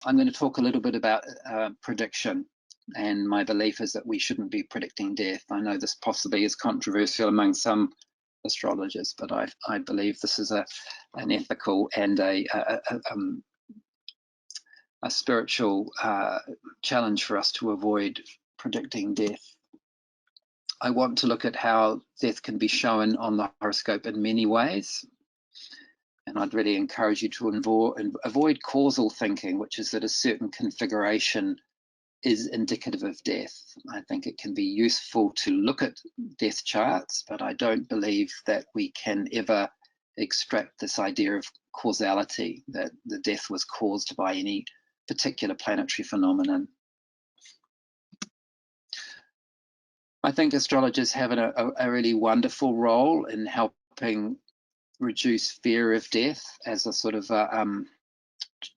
I'm going to talk a little bit about prediction, and my belief is that we shouldn't be predicting death. I know this possibly is controversial among some astrologers, but I believe this is an ethical and a spiritual challenge for us to avoid predicting death. I want to look at how death can be shown on the horoscope in many ways. And I'd really encourage you to avoid causal thinking, which is that a certain configuration is indicative of death. I think it can be useful to look at death charts, but I don't believe that we can ever extract this idea of causality, that the death was caused by any particular planetary phenomenon. I think astrologers have a really wonderful role in helping reduce fear of death as a sort of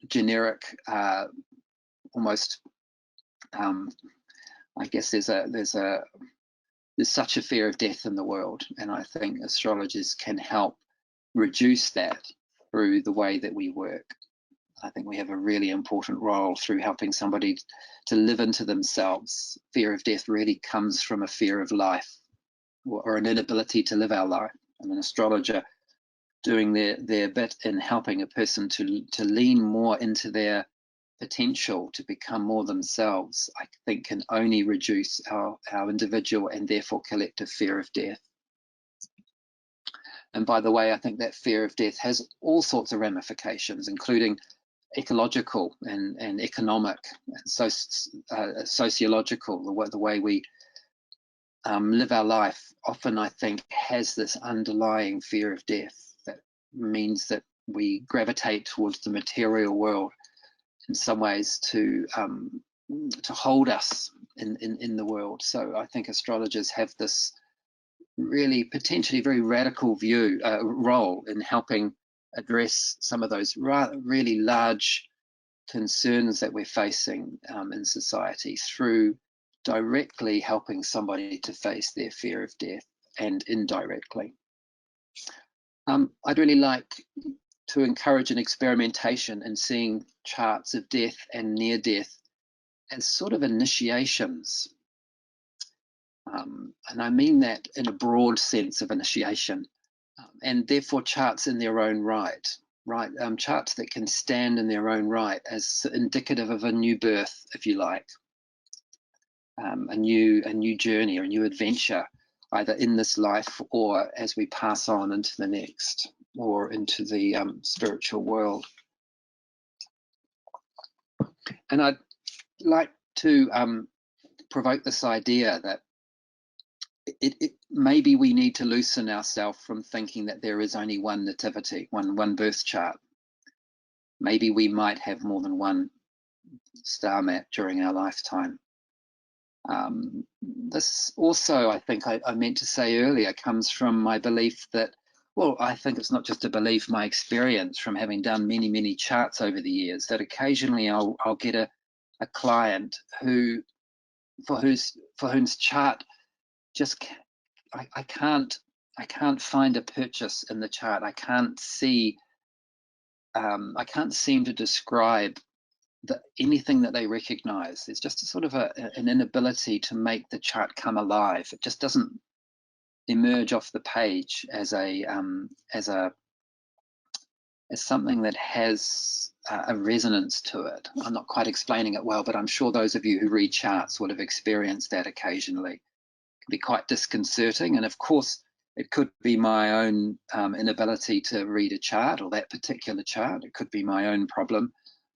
generic, almost. I guess there's such a fear of death in the world, and I think astrologers can help reduce that through the way that we work. I think we have a really important role through helping somebody to live into themselves. Fear of death really comes from a fear of life, or an inability to live our life. And an astrologer doing their bit in helping a person to lean more into their potential to become more themselves, I think can only reduce our individual and therefore collective fear of death. And by the way, I think that fear of death has all sorts of ramifications, including ecological and economic, and sociological. The way we live our life often, I think, has this underlying fear of death that means that we gravitate towards the material world in some ways to hold us in the world. So I think astrologers have this really potentially very radical role in helping address some of those really large concerns that we're facing in society through directly helping somebody to face their fear of death, and indirectly. I'd really like to encourage an experimentation in seeing charts of death and near death as sort of initiations. And I mean that in a broad sense of initiation, and therefore charts in their own right, charts that can stand in their own right as indicative of a new birth, if you like, a new journey or a new adventure, either in this life or as we pass on into the next, or into the spiritual world. And I'd like to provoke this idea that maybe we need to loosen ourselves from thinking that there is only one nativity, one birth chart. Maybe we might have more than one star map during our lifetime. This also, I think I meant to say earlier, comes from my belief that, well, I think it's not just a belief, my experience from having done many charts over the years, that occasionally I'll get a client for whose chart just I can't find a purchase in the chart. I can't seem to describe anything that they recognize. There's just a sort of an inability to make the chart come alive. It just doesn't emerge off the page as something that has a resonance to it. I'm not quite explaining it well, but I'm sure those of you who read charts would have experienced that occasionally. It can be quite disconcerting, and of course it could be my own inability to read a chart, or that particular chart. It could be my own problem.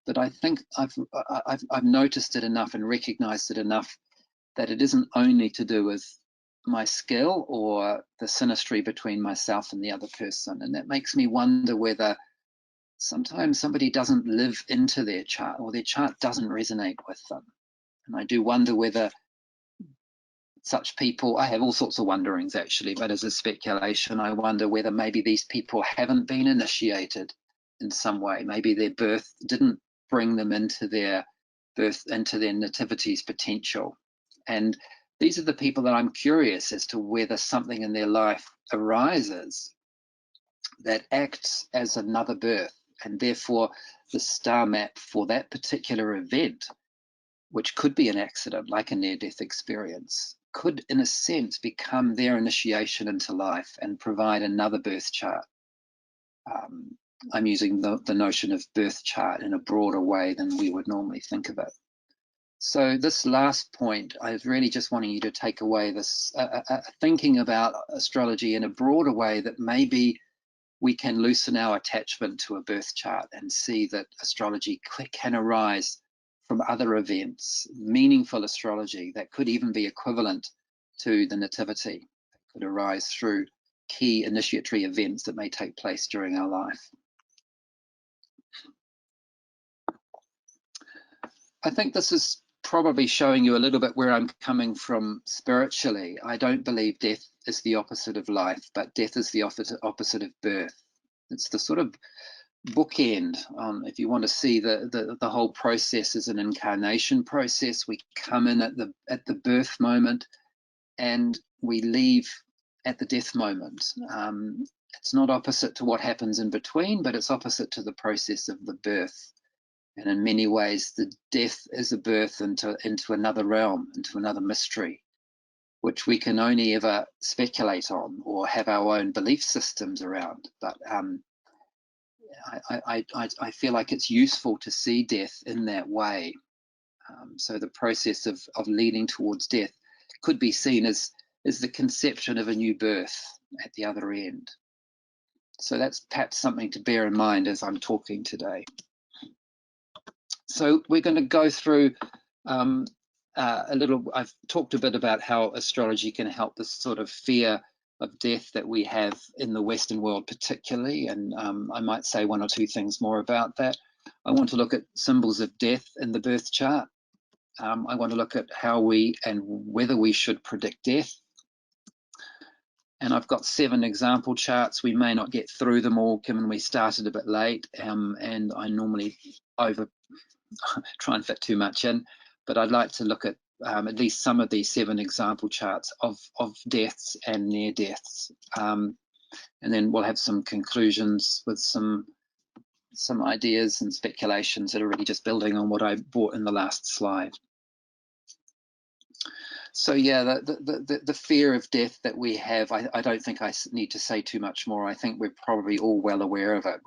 But I think I've noticed it enough and recognized it enough that it isn't only to do with my skill or the synastry between myself and the other person. And that makes me wonder whether sometimes somebody doesn't live into their chart, or their chart doesn't resonate with them. And I do wonder whether such people, I have all sorts of wonderings actually, but as a speculation, I wonder whether maybe these people haven't been initiated in some way. Maybe their birth didn't bring them into their nativity's potential. And these are the people that I'm curious as to whether something in their life arises that acts as another birth, and therefore the star map for that particular event, which could be an accident like a near-death experience, could in a sense become their initiation into life and provide another birth chart. I'm using the notion of birth chart in a broader way than we would normally think of it. So this last point, I was really just wanting you to take away this thinking about astrology in a broader way, that maybe we can loosen our attachment to a birth chart and see that astrology can arise from other events, meaningful astrology that could even be equivalent to the nativity, that could arise through key initiatory events that may take place during our life. I think this is probably showing you a little bit where I'm coming from spiritually. I don't believe death is the opposite of life, but death is the opposite of birth. It's the sort of bookend. If you want to see the whole process as an incarnation process, we come in at the birth moment and we leave at the death moment. It's not opposite to what happens in between, but it's opposite to the process of the birth. And in many ways, the death is a birth into another realm, into another mystery, which we can only ever speculate on or have our own belief systems around. But I feel like it's useful to see death in that way. So the process of leading towards death could be seen as the conception of a new birth at the other end. So that's perhaps something to bear in mind as I'm talking today. So we're going to go through a little. I've talked a bit about how astrology can help this sort of fear of death that we have in the Western world particularly, and I might say one or two things more about that. I want to look at symbols of death in the birth chart. I want to look at how we and whether we should predict death. And I've got 7 example charts. We may not get through them all given we started a bit late, and I normally try and fit too much in, but I'd like to look at least some of these 7 example charts of deaths and near deaths, and then we'll have some conclusions with some ideas and speculations that are really just building on what I brought in the last slide. So yeah, the fear of death that we have, I don't think I need to say too much more. I think we're probably all well aware of it,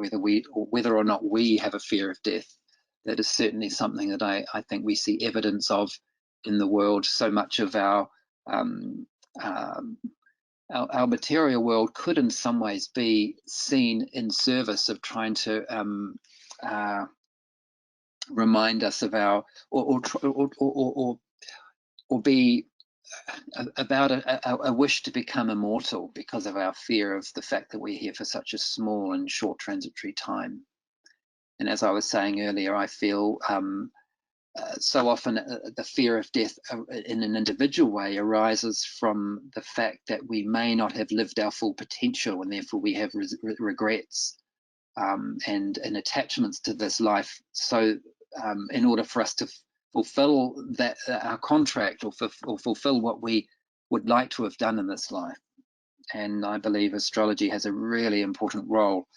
whether or not we have a fear of death. That is certainly something that I think we see evidence of in the world. So much of our material world could in some ways be seen in service of trying to remind us of our, or be about a wish to become immortal because of our fear of the fact that we're here for such a small and short transitory time. And as I was saying earlier, I feel so often the fear of death in an individual way arises from the fact that we may not have lived our full potential, and therefore we have regrets and attachments to this life. So in order for us to fulfill that our contract or fulfill what we would like to have done in this life. And I believe astrology has a really important role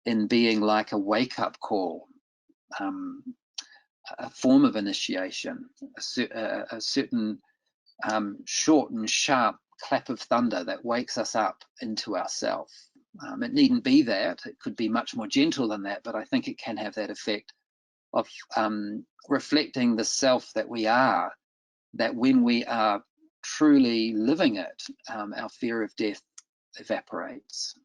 in being like a wake-up call, a form of initiation, a certain short and sharp clap of thunder that wakes us up into ourself. It needn't be that, it could be much more gentle than that, but I think it can have that effect of reflecting the self that we are, that when we are truly living it, our fear of death evaporates.